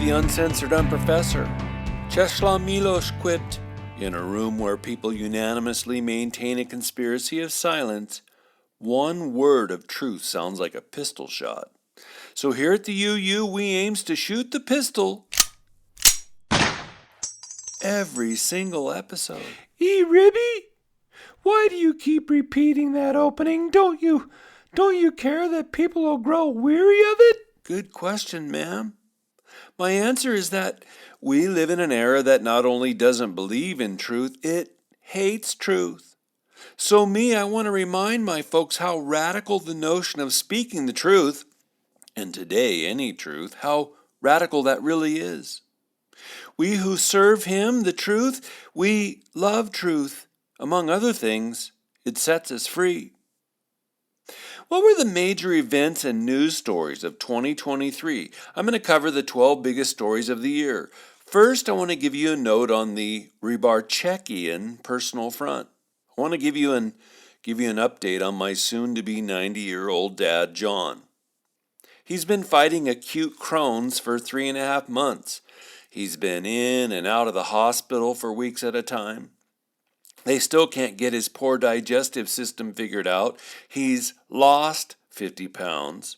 the uncensored unprofessor. Czesław Milosz quipped, "In a room where people unanimously maintain a conspiracy of silence, one word of truth sounds like a pistol shot. So here at the UU, we aims to shoot the pistol every single episode." Ribby, why do you keep repeating that opening? Don't you care that people will grow weary of it? Good question, ma'am. My answer is that we live in an era that not only doesn't believe in truth, it hates truth. So I want to remind my folks how radical the notion of speaking the truth, and today any truth, how radical that really is. We who serve Him, the truth, we love truth. Among other things, it sets us free. What were the major events and news stories of 2023? I'm going to cover the 12 biggest stories of the year. First, I want to give you a note on the Rybarczekian personal front. I want to give you an update on my soon-to-be 90-year-old dad, John. He's been fighting acute Crohn's for 3.5 months. He's been in and out of the hospital for weeks at a time. They still can't get his poor digestive system figured out. He's lost 50 pounds.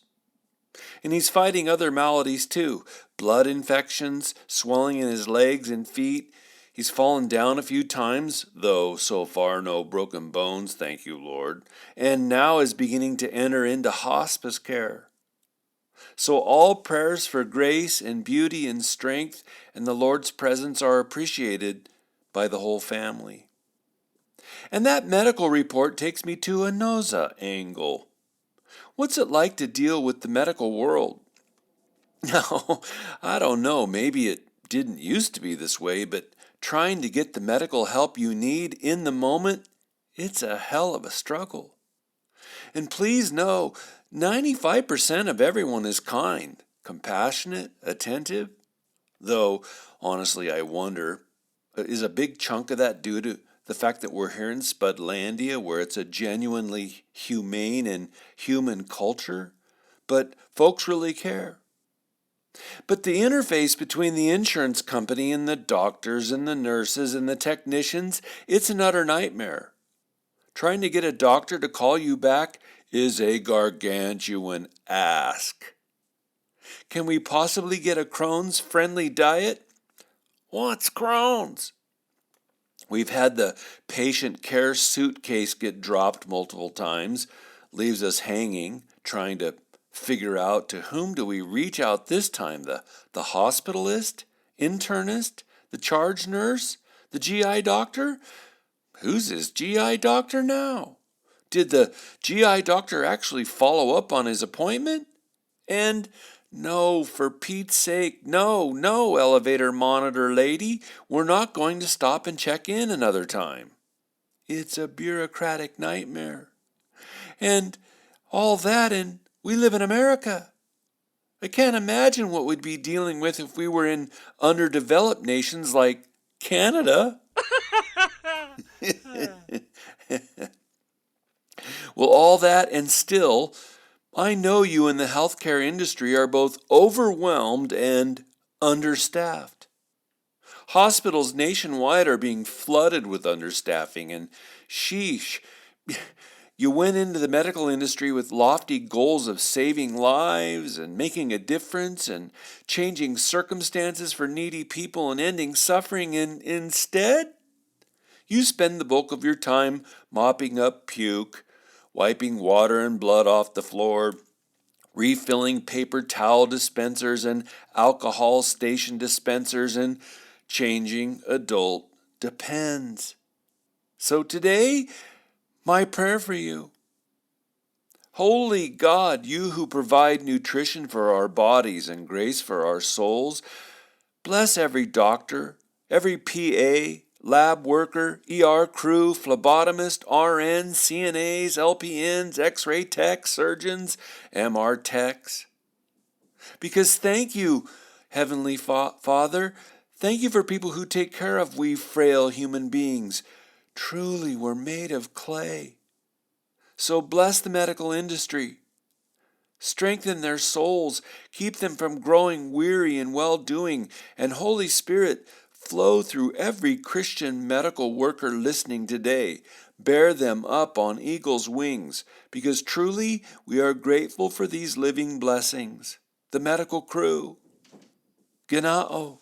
And he's fighting other maladies too. Blood infections, swelling in his legs and feet. He's fallen down a few times, though so far no broken bones, thank you, Lord. And now is beginning to enter into hospice care. So all prayers for grace and beauty and strength and the Lord's presence are appreciated by the whole family. And that medical report takes me to a NOSA angle. What's it like to deal with the medical world? Now, I don't know, maybe it didn't used to be this way, but trying to get the medical help you need in the moment, it's a hell of a struggle. And please know, 95% of everyone is kind, compassionate, attentive. Though, honestly, I wonder, is a big chunk of that due to the fact that we're here in Spudlandia, where it's a genuinely humane and human culture? But folks really care. But the interface between the insurance company and the doctors and the nurses and the technicians, it's an utter nightmare. Trying to get a doctor to call you back is a gargantuan ask. Can we possibly get a Crohn's friendly diet? What's Crohn's? We've had the patient care suitcase get dropped multiple times, leaves us hanging, trying to figure out to whom do we reach out this time, the hospitalist, internist, the charge nurse, the GI doctor? Who's his GI doctor now? Did the GI doctor actually follow up on his appointment? And no, for Pete's sake, no, elevator monitor lady, we're not going to stop and check in another time. It's a bureaucratic nightmare. And all that, and we live in America. I can't imagine what we'd be dealing with if we were in underdeveloped nations like Canada. Well, all that and still, I know you in the healthcare industry are both overwhelmed and understaffed. Hospitals nationwide are being flooded with understaffing, and sheesh, you went into the medical industry with lofty goals of saving lives and making a difference and changing circumstances for needy people and ending suffering, and instead, you spend the bulk of your time mopping up puke, wiping water and blood off the floor, refilling paper towel dispensers and alcohol station dispensers, and changing adult Depends. So today, my prayer for you. Holy God, you who provide nutrition for our bodies and grace for our souls, bless every doctor, every PA, lab worker, ER crew, phlebotomist, RNs, CNAs, LPNs, X-ray techs, surgeons, MR techs. Because thank you, Heavenly Father, thank you for people who take care of we frail human beings. Truly, we're made of clay. So bless the medical industry. Strengthen their souls, keep them from growing weary in well-doing, and Holy Spirit, flow through every Christian medical worker listening today. Bear them up on eagle's wings, because truly we are grateful for these living blessings. The medical crew. Gnao.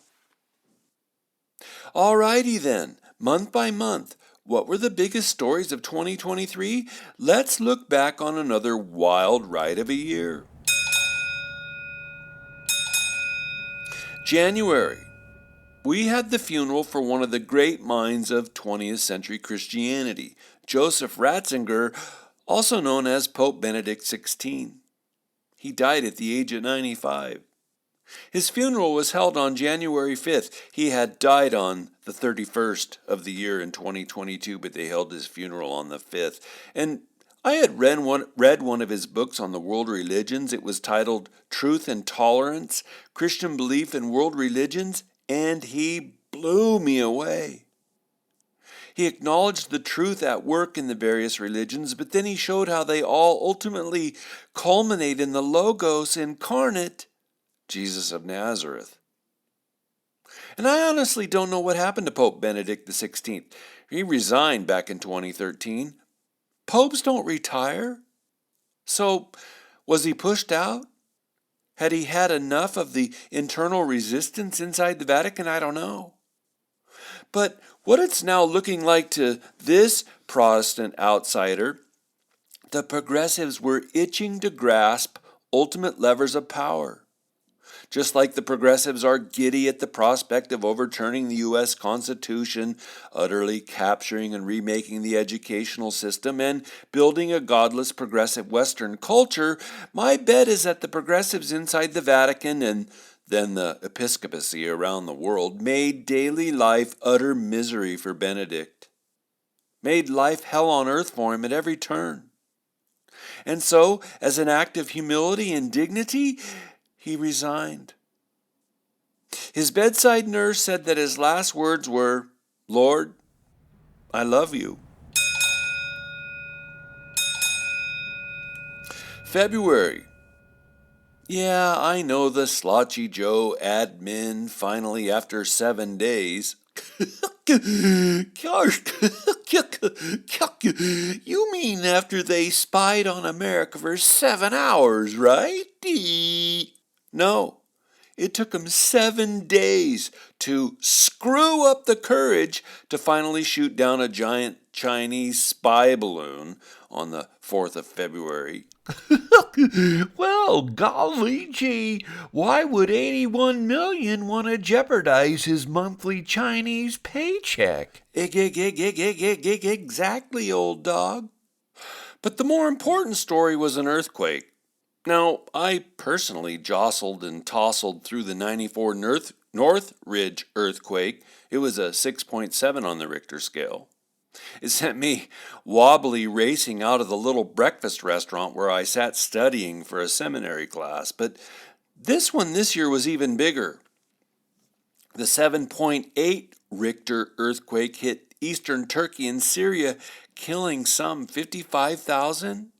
Alrighty then, month by month, what were the biggest stories of 2023? Let's look back on another wild ride of a year. January. We had the funeral for one of the great minds of 20th century Christianity, Joseph Ratzinger, also known as Pope Benedict XVI. He died at the age of 95. His funeral was held on January 5th. He had died on the 31st of the year in 2022, but they held his funeral on the 5th. And I had read one of his books on the world religions. It was titled Truth and Tolerance, Christian Belief in World Religions, and he blew me away. He acknowledged the truth at work in the various religions, but then he showed how they all ultimately culminate in the Logos incarnate, Jesus of Nazareth. And I honestly don't know what happened to Pope Benedict XVI. He resigned back in 2013. Popes don't retire. So, was he pushed out? Had he had enough of the internal resistance inside the Vatican? I don't know. But what it's now looking like to this Protestant outsider, the progressives were itching to grasp ultimate levers of power. Just like the progressives are giddy at the prospect of overturning the U.S. Constitution, utterly capturing and remaking the educational system, and building a godless progressive Western culture, my bet is that the progressives inside the Vatican and then the episcopacy around the world made daily life utter misery for Benedict, made life hell on earth for him at every turn. And so, as an act of humility and dignity, he resigned. His bedside nurse said that his last words were, "Lord, I love you." February. Yeah, I know the Slotchy Joe admin finally after 7 days. You mean after they spied on America for 7 hours, right? No, it took them 7 days to screw up the courage to finally shoot down a giant Chinese spy balloon on the 4th of February. Well, golly gee, why would 81 million want to jeopardize his monthly Chinese paycheck? Exactly, old dog. But the more important story was an earthquake. Now, I personally jostled and tousled through the 94 Northridge earthquake. It was a 6.7 on the Richter scale. It sent me wobbly racing out of the little breakfast restaurant where I sat studying for a seminary class. But this one this year was even bigger. The 7.8 Richter earthquake hit eastern Turkey and Syria, killing some 55,000,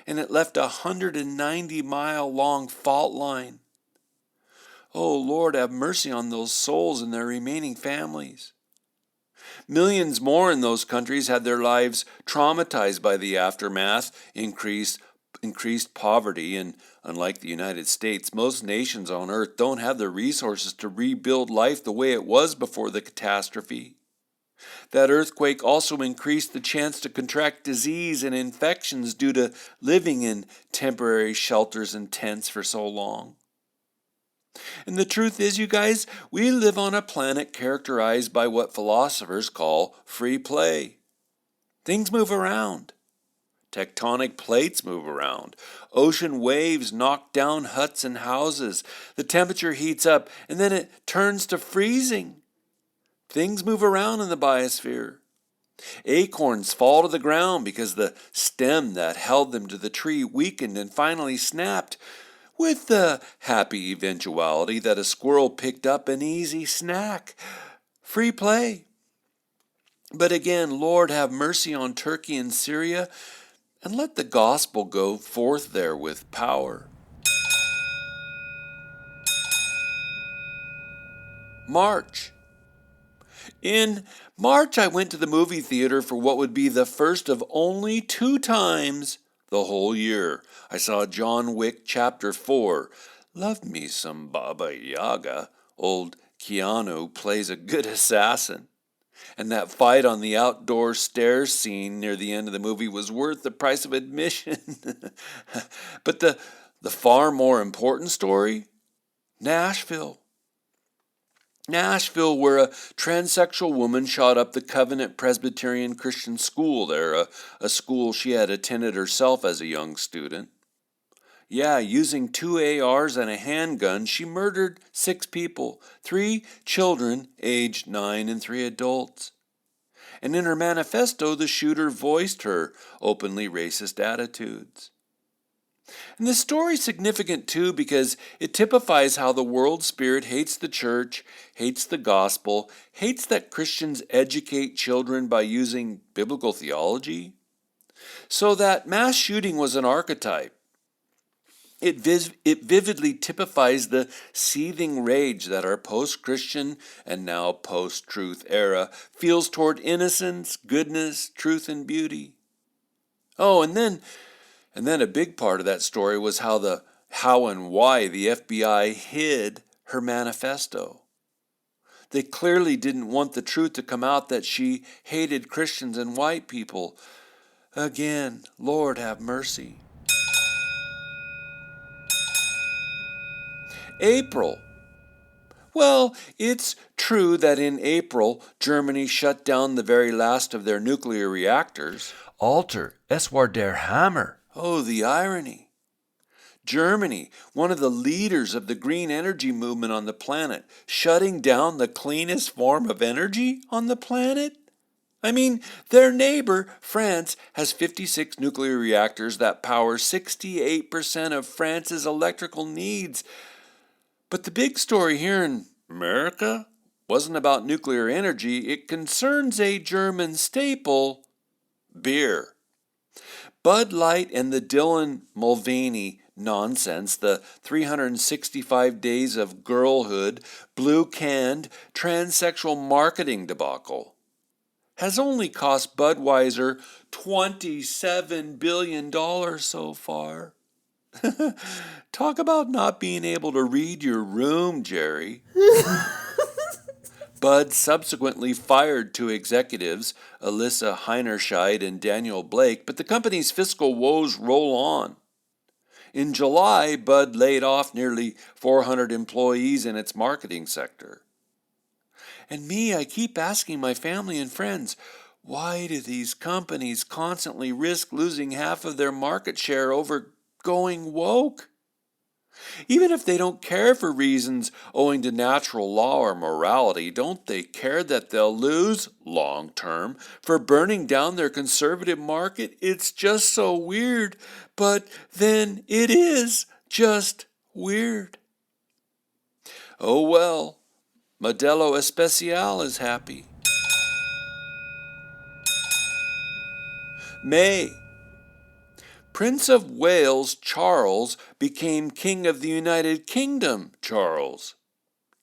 and it left a 190-mile-long fault line. Oh, Lord, have mercy on those souls and their remaining families. Millions more in those countries had their lives traumatized by the aftermath, increased poverty, and unlike the United States, most nations on earth don't have the resources to rebuild life the way it was before the catastrophe. That earthquake also increased the chance to contract disease and infections due to living in temporary shelters and tents for so long. And the truth is, you guys, we live on a planet characterized by what philosophers call free play. Things move around. Tectonic plates move around. Ocean waves knock down huts and houses. The temperature heats up, and then it turns to freezing. Things move around in the biosphere. Acorns fall to the ground because the stem that held them to the tree weakened and finally snapped, with the happy eventuality that a squirrel picked up an easy snack. Free play. But again, Lord, have mercy on Turkey and Syria, and let the gospel go forth there with power. March. In March, I went to the movie theater for what would be the first of only 2 times the whole year. I saw John Wick Chapter 4. Love me some Baba Yaga. Old Keanu plays a good assassin. And that fight on the outdoor stairs scene near the end of the movie was worth the price of admission. But the far more important story? Nashville. Nashville, where a transsexual woman shot up the Covenant Presbyterian Christian School there, a school she had attended herself as a young student. Yeah, using 2 ARs and a handgun, she murdered 6 people, 3 children aged 9 and 3 adults. And in her manifesto, the shooter voiced her openly racist attitudes. And this story is significant too because it typifies how the world spirit hates the church, hates the gospel, hates that Christians educate children by using biblical theology. So that mass shooting was an archetype. It vividly typifies the seething rage that our post-Christian and now post-truth era feels toward innocence, goodness, truth, and beauty. Oh, and then a big part of that story was how and why the FBI hid her manifesto. They clearly didn't want the truth to come out that she hated Christians and white people. Again, Lord have mercy. April. Well, it's true that in April, Germany shut down the very last of their nuclear reactors. Alter, es war der Hammer. Oh, the irony. Germany, one of the leaders of the green energy movement on the planet, shutting down the cleanest form of energy on the planet? I mean, their neighbor, France, has 56 nuclear reactors that power 68% of France's electrical needs. But the big story here in America wasn't about nuclear energy. It concerns a German staple, beer. Bud Light and the Dylan Mulvaney nonsense, the 365 days of girlhood, blue-canned, transsexual marketing debacle, has only cost Budweiser $27 billion so far. Talk about not being able to read your room, Jerry. Bud subsequently fired 2 executives, Alyssa Heinerscheid and Daniel Blake, but the company's fiscal woes roll on. In July, Bud laid off nearly 400 employees in its marketing sector. And me, I keep asking my family and friends, why do these companies constantly risk losing half of their market share over going woke? Even if they don't care for reasons owing to natural law or morality, don't they care that they'll lose, long term, for burning down their conservative market? It's just so weird, but then it is just weird. Oh well, Modelo Especial is happy. May. Prince of Wales Charles became King of the United Kingdom Charles.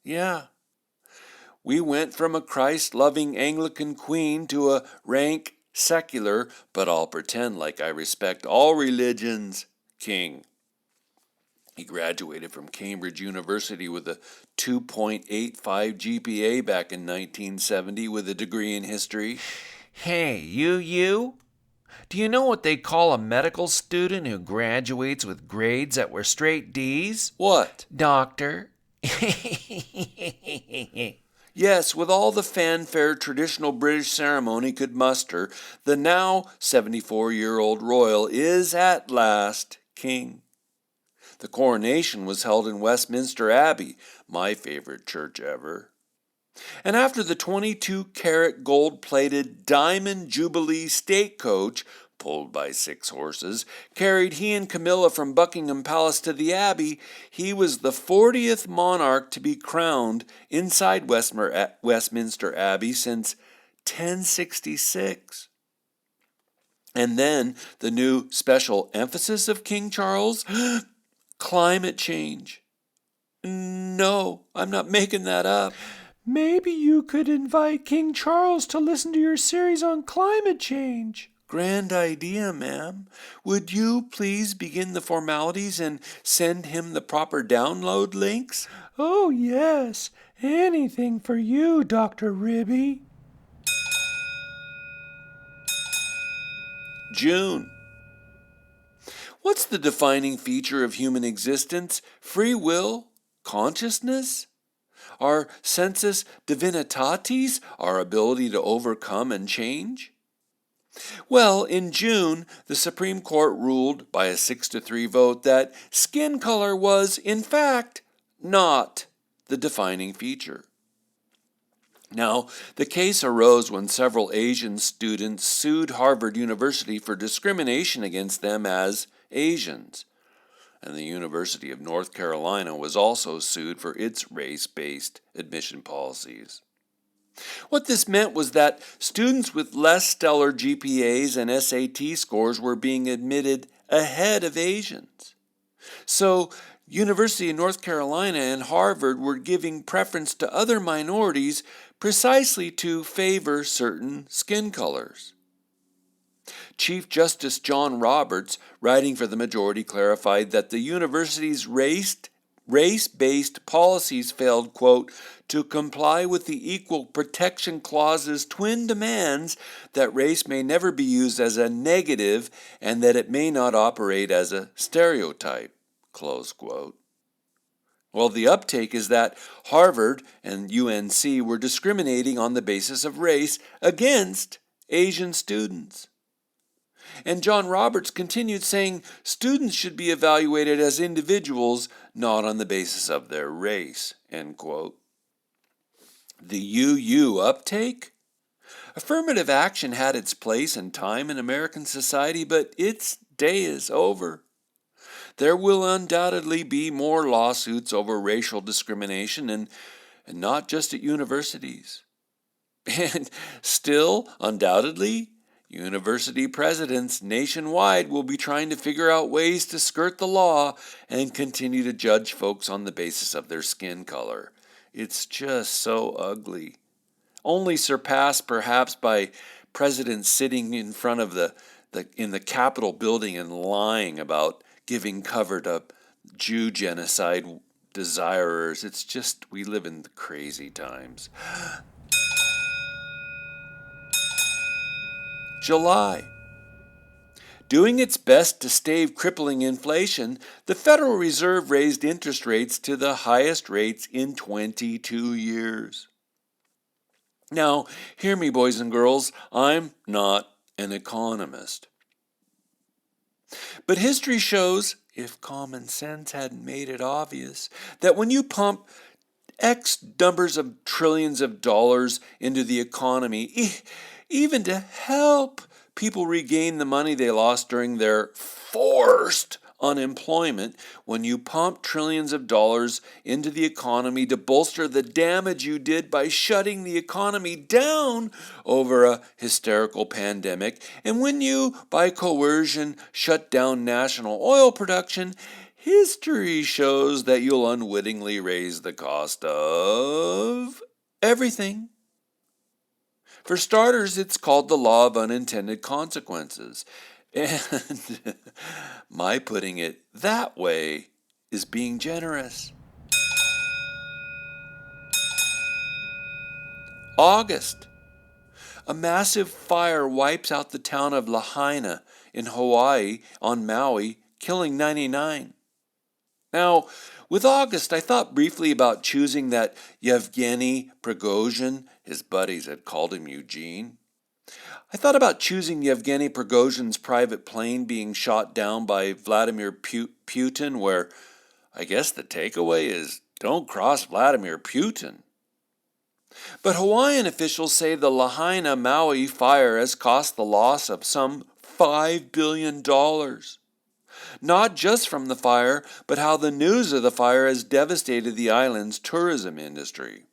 Yeah. We went from a Christ-loving Anglican queen to a rank, secular, but I'll pretend like I respect all religions, king. He graduated from Cambridge University with a 2.85 GPA back in 1970 with a degree in history. Hey, you? Do you know what they call a medical student who graduates with grades that were straight D's? What? Doctor. Yes, with all the fanfare traditional British ceremony could muster, the now 74-year-old royal is at last king. The coronation was held in Westminster Abbey, my favorite church ever. And after the 22-karat gold-plated Diamond Jubilee stagecoach, pulled by 6 horses, carried he and Camilla from Buckingham Palace to the Abbey, he was the 40th monarch to be crowned inside Westminster Abbey since 1066. And then the new special emphasis of King Charles, climate change. No, I'm not making that up. Maybe you could invite King Charles to listen to your series on climate change. Grand idea, ma'am. Would you please begin the formalities and send him the proper download links? Oh, yes. Anything for you, Dr. Ribby. June. What's the defining feature of human existence? Free will? Consciousness? Our sensus divinitatis? Our ability to overcome and change? Well, in June, the Supreme Court ruled by a 6-3 vote that skin color was, in fact, not the defining feature. Now, the case arose when several Asian students sued Harvard University for discrimination against them as Asians. And the University of North Carolina was also sued for its race-based admission policies. What this meant was that students with less stellar GPAs and SAT scores were being admitted ahead of Asians. So, University of North Carolina and Harvard were giving preference to other minorities precisely to favor certain skin colors. Chief Justice John Roberts, writing for the majority, clarified that the university's race-based policies failed, quote, to comply with the Equal Protection Clause's twin demands that race may never be used as a negative and that it may not operate as a stereotype, close quote. Well, the uptake is that Harvard and UNC were discriminating on the basis of race against Asian students. And John Roberts continued saying students should be evaluated as individuals, not on the basis of their race, end quote. The UU uptake? Affirmative action had its place and time in American society, but its day is over. There will undoubtedly be more lawsuits over racial discrimination, and not just at universities. And still, undoubtedly, university presidents nationwide will be trying to figure out ways to skirt the law and continue to judge folks on the basis of their skin color. It's just so ugly. Only surpassed perhaps by presidents sitting in front of in the Capitol building and lying about giving cover to Jew genocide desirers. It's just, we live in crazy times. July. Doing its best to stave crippling inflation, the Federal Reserve raised interest rates to the highest rates in 22 years. Now, hear me, boys and girls, I'm not an economist. But history shows, if common sense hadn't made it obvious, that when you pump X numbers of trillions of dollars into the economy, even to help people regain the money they lost during their forced unemployment, when you pump trillions of dollars into the economy to bolster the damage you did by shutting the economy down over a hysterical pandemic, and when you, by coercion, shut down national oil production, history shows that you'll unwittingly raise the cost of everything. For starters, it's called the law of unintended consequences. And my putting it that way is being generous. August. A massive fire wipes out the town of Lahaina in Hawaii on Maui, killing 99. Now, with August, I thought briefly about choosing that Yevgeny Prigozhin. His buddies had called him Eugene. I thought about choosing Yevgeny Prigozhin's private plane being shot down by Vladimir Putin, where I guess the takeaway is don't cross Vladimir Putin. But Hawaiian officials say the Lahaina Maui fire has cost the loss of some $5 billion. Not just from the fire, but how the news of the fire has devastated the island's tourism industry.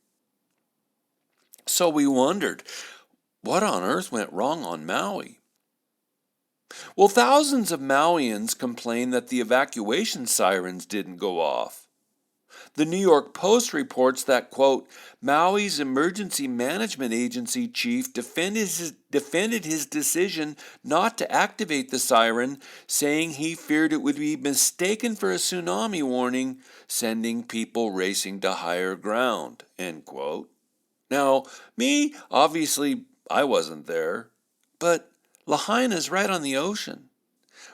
So we wondered, what on earth went wrong on Maui? Well, thousands of Mauians complained that the evacuation sirens didn't go off. The New York Post reports that, quote, Maui's emergency management agency chief defended his decision not to activate the siren, saying he feared it would be mistaken for a tsunami warning, sending people racing to higher ground, end quote. Now, me, obviously, I wasn't there, but Lahaina's right on the ocean.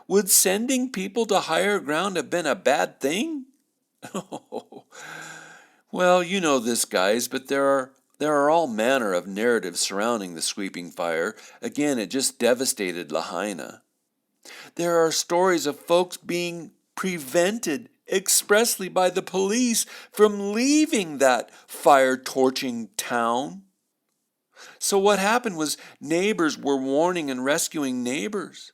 Would sending people to higher ground have been a bad thing? Well, you know this, guys, but there are all manner of narratives surrounding the sweeping fire. Again, it just devastated Lahaina. There are stories of folks being prevented expressly by the police from leaving that fire-torching town. So what happened was neighbors were warning and rescuing neighbors.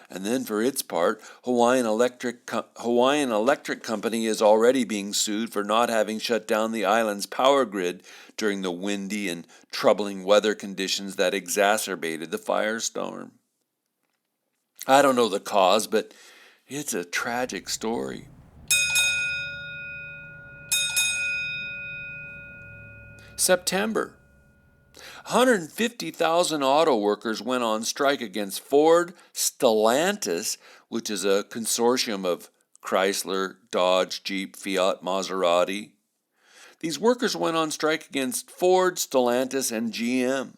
And then for its part, Hawaiian Electric Company is already being sued for not having shut down the island's power grid during the windy and troubling weather conditions that exacerbated the firestorm. I don't know the cause, but it's a tragic story. September. 150,000 auto workers went on strike against Ford, Stellantis, which is a consortium of Chrysler, Dodge, Jeep, Fiat, Maserati. These workers went on strike against Ford, Stellantis, and GM.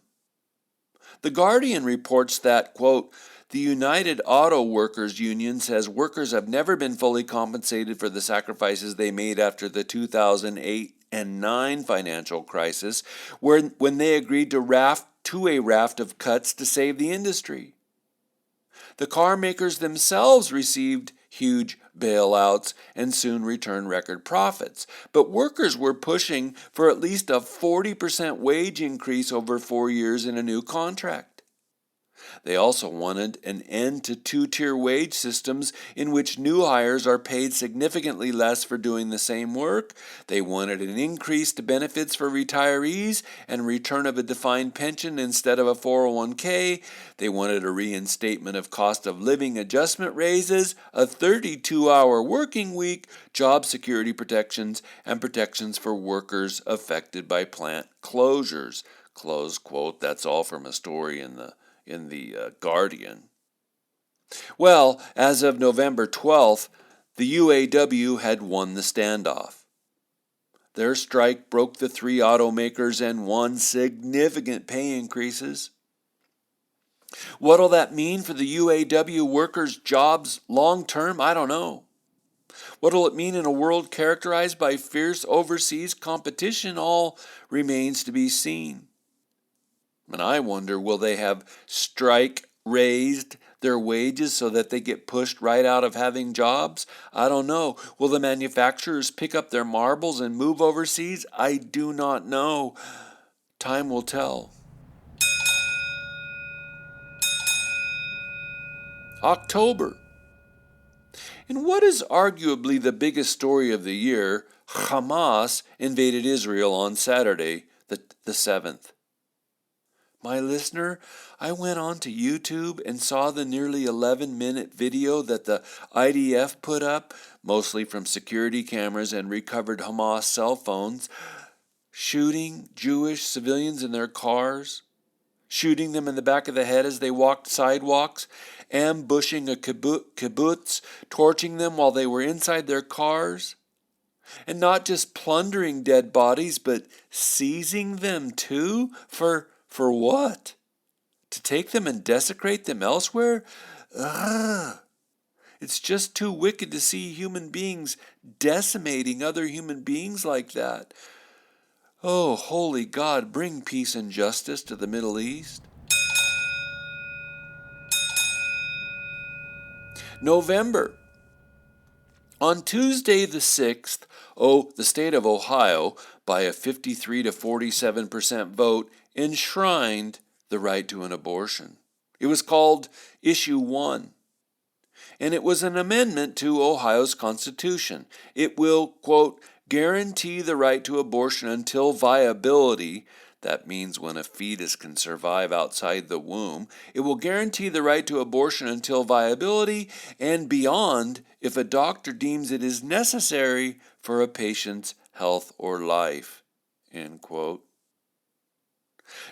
The Guardian reports that, quote, the United Auto Workers Union says workers have never been fully compensated for the sacrifices they made after the 2008 and 9 financial crisis, when they agreed to a raft of cuts to save the industry. The car makers themselves received huge bailouts and soon returned record profits. But workers were pushing for at least a 40% wage increase over 4 years in a new contract. They also wanted an end to two-tier wage systems in which new hires are paid significantly less for doing the same work. They wanted an increase to benefits for retirees and return of a defined pension instead of a 401k. They wanted a reinstatement of cost of living adjustment raises, a 32-hour working week, job security protections, and protections for workers affected by plant closures. Close quote. That's all from a story in the Guardian. Well, as of November 12th, the UAW had won the standoff. Their strike broke the three automakers and won significant pay increases. What'll that mean for the UAW workers' jobs long term? I don't know. What'll it mean in a world characterized by fierce overseas competition? All remains to be seen. And I wonder, will they have strike raised their wages so that they get pushed right out of having jobs? I don't know. Will the manufacturers pick up their marbles and move overseas? I do not know. Time will tell. October. In what is arguably the biggest story of the year, Hamas invaded Israel on Saturday, the 7th. My listener, I went on to YouTube and saw the nearly 11-minute video that the IDF put up, mostly from security cameras and recovered Hamas cell phones, shooting Jewish civilians in their cars, shooting them in the back of the head as they walked sidewalks, ambushing a kibbutz, torching them while they were inside their cars, and not just plundering dead bodies, but seizing them too? For what? To take them and desecrate them elsewhere? Ugh. It's just too wicked to see human beings decimating other human beings like that. Oh, holy God, bring peace and justice to the Middle East. November. On Tuesday the 6th, the state of Ohio, by a 53 to 47% vote, enshrined the right to an abortion. It was called Issue 1, and it was an amendment to Ohio's Constitution. It will, quote, guarantee the right to abortion until viability, That means when a fetus can survive outside the womb, it will guarantee the right to abortion until viability and beyond if a doctor deems it is necessary for a patient's health or life. End quote.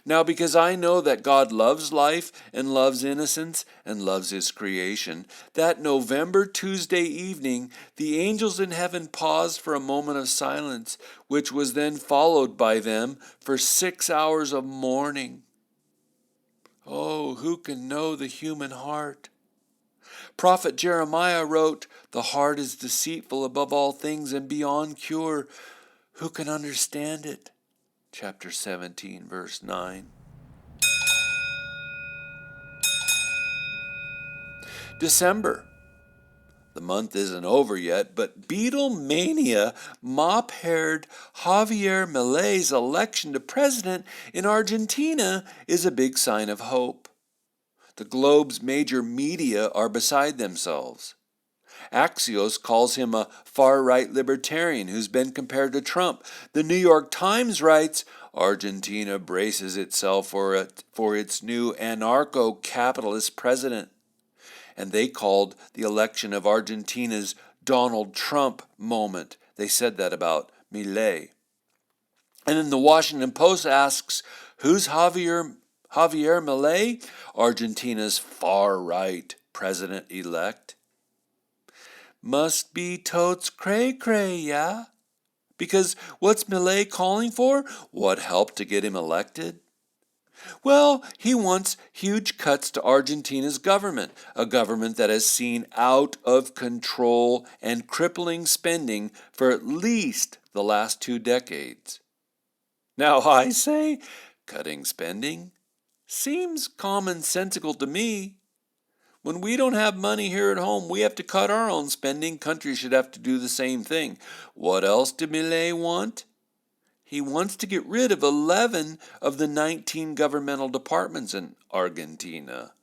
Now, because I know that God loves life and loves innocence and loves His creation, that November Tuesday evening, the angels in heaven paused for a moment of silence, which was then followed by them for 6 hours of mourning. Oh, who can know the human heart? Prophet Jeremiah wrote, "The heart is deceitful above all things and beyond cure. Who can understand it?" Chapter 17, verse 9. December. The month isn't over yet, but Beatlemania mop-haired Javier Milei's election to president in Argentina is a big sign of hope. The globe's major media are beside themselves. Axios calls him a far-right libertarian who's been compared to Trump. The New York Times writes, Argentina braces itself for its new anarcho-capitalist president. And they called the election of Argentina's Donald Trump moment. They said that about Milei. And then the Washington Post asks, who's Javier Milei? Argentina's far-right president-elect. Must be totes cray-cray, yeah? Because what's Milei calling for? What helped to get him elected? Well, he wants huge cuts to Argentina's government, a government that has seen out of control and crippling spending for at least the last 2 decades. Now I say, cutting spending seems commonsensical to me. When we don't have money here at home, we have to cut our own spending. Countries should have to do the same thing. What else did Milei want? He wants to get rid of 11 of the 19 governmental departments in Argentina.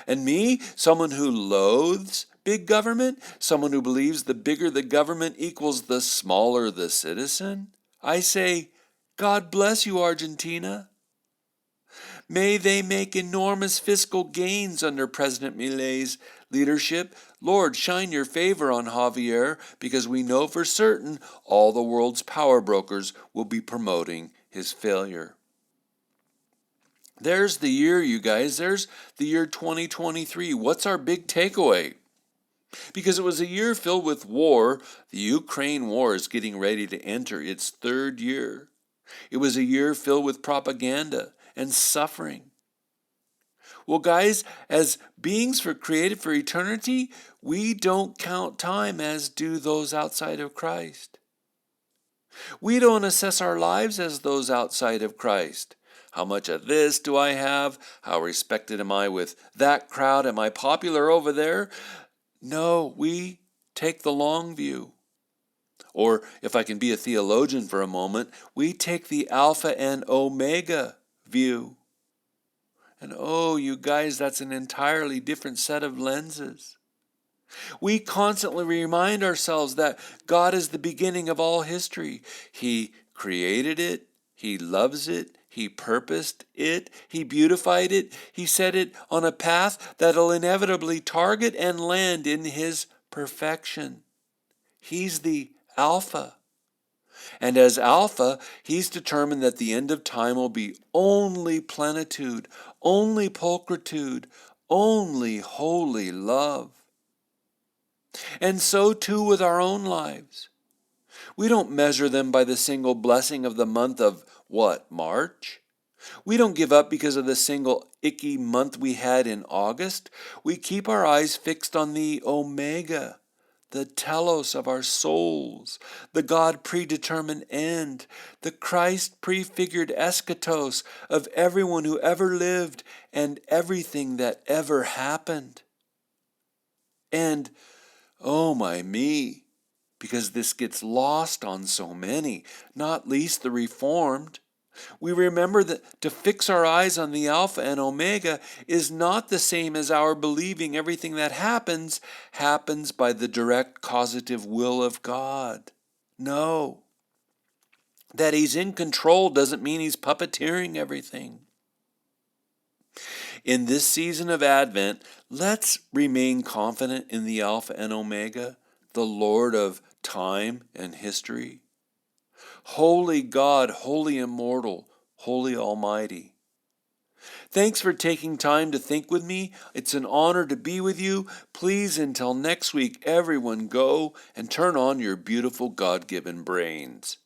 And me, someone who loathes big government, someone who believes the bigger the government equals the smaller the citizen, I say, God bless you, Argentina. May they make enormous fiscal gains under President Milei's leadership. Lord, shine your favor on Javier, because we know for certain all the world's power brokers will be promoting his failure. There's the year, you guys. There's the year 2023. What's our big takeaway? Because it was a year filled with war. The Ukraine war is getting ready to enter its 3rd year. It was a year filled with propaganda and suffering. Well, guys, as beings created for eternity, we don't count time as do those outside of Christ. We don't assess our lives as those outside of Christ. How much of this do I have? How respected am I with that crowd? Am I popular over there? No, we take the long view. Or, if I can be a theologian for a moment, we take the Alpha and Omega view. And oh, you guys, that's an entirely different set of lenses. We constantly remind ourselves that God is the beginning of all history. He created it. He loves it. He purposed it. He beautified it. He set it on a path that'll inevitably target and land in His perfection. He's the Alpha. And as Alpha, He's determined that the end of time will be only plenitude, only pulchritude, only holy love. And so too with our own lives. We don't measure them by the single blessing of the month of what, March? We don't give up because of the single icky month we had in August. We keep our eyes fixed on the Omega, the telos of our souls, the God predetermined end, the Christ prefigured eschatos of everyone who ever lived and everything that ever happened. And, oh my me, because this gets lost on so many, not least the Reformed, we remember that to fix our eyes on the Alpha and Omega is not the same as our believing everything that happens by the direct causative will of God. No. That he's in control doesn't mean he's puppeteering everything. In this season of Advent, let's remain confident in the Alpha and Omega, the Lord of time and history. Holy God, holy immortal, holy almighty. Thanks for taking time to think with me. It's an honor to be with you. Please, until next week, everyone go and turn on your beautiful God-given brains.